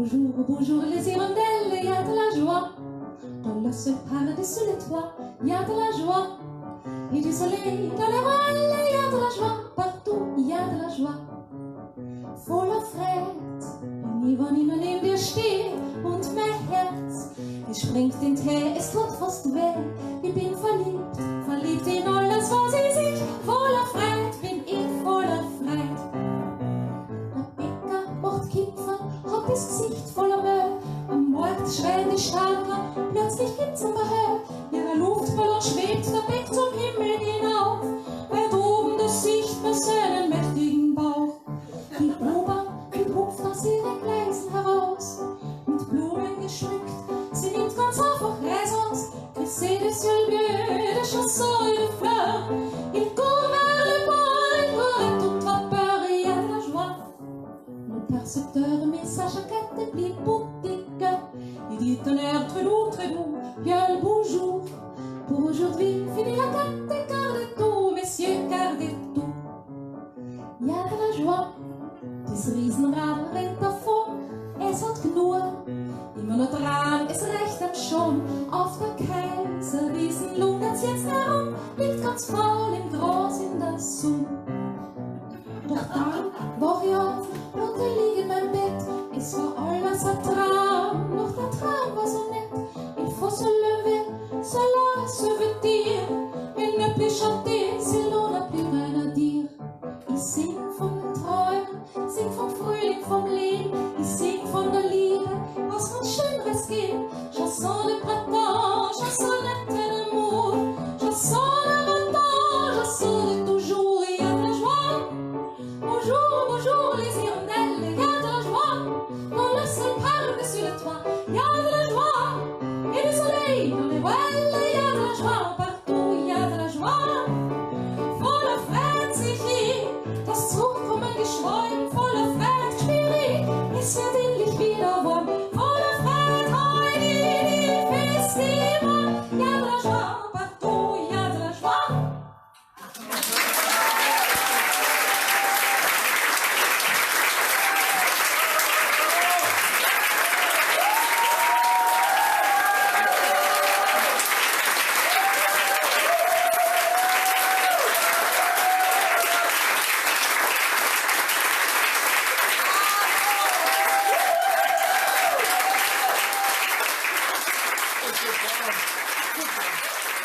Bonjour, bonjour les hirondelles, y a de la joie. Dans le seul paradis sous les toits, y a de la joie. Et du soleil dans les voiles, y a de la joie. Partout, y a de la joie. Voller Fred, bin ich, wann ich neben dir stehe. Und mein Herz, es springt in den Tee, es tut fast weh. Ich bin verliebt, verliebt in alles, was ich sehe. Voller Fred, bin ich voller Fred. Der Bäcker macht Kipfer, hat das Gesicht voller Müll. Am Markt schreien die Starker, plötzlich gibt's ein Gehör. Ihre Luftballon schwebt, der Beck zum Himmel hinauf. Weit oben, da sieht man seinen mächtigen Bauch. Die U-Bahn, die hupft aus ihren Gleisen heraus. Mit Blumen geschmückt, sie nimmt ganz einfach Reis aus. Crissé des yeux bleus, des chansons et des fleurs. Il court vers le port, il court tout à peur, et y a de la joie. Le percepteur met sa jaquette et plie boutique. Il dit un air très doux, bien le bonjour. Pour aujourd'hui, fini la carte et gardez tout, messieurs, gardez tout. Y a de la joie. Das Riesenrad rennt davon, es hat genug. Immer noch dran, es reicht dann schon. Auf der Kaiserwiesen lungert's jetzt herum, liegt ganz faul im Gras in der Sonne. Doch dann wach ich auf und ich lieg in meinem Bett. Es war alles ein Traum, doch der Traum war so nett. Il faut se lever, cela se veut dire. Il ne peut chanter si l'on n'a plus rien à dire. Ich sing von den Träumen, sing vom Frühling, vom Leben. Ich sing von der Liebe, was von Schöneres gibt. Chanson de printemps, chansonnette d'amour. Chanson de matin, chanson de toujours. Il y a de la joie. Bonjour, bonjour les hirondelles, il y a de la joie. Dans le ciel par-dessus le toit, il y a de la joie. Et le soleil dans les voiles, il y a de la joie. Partout, il y a de la joie. Voller Fred sich hier, das Zurückkommen-Geschrei. Voller Fred spür ich, es wird endlich wieder warm. Voller Fred, heute die Festival. Il y a de la joie, partout, il y a de la joie. Super.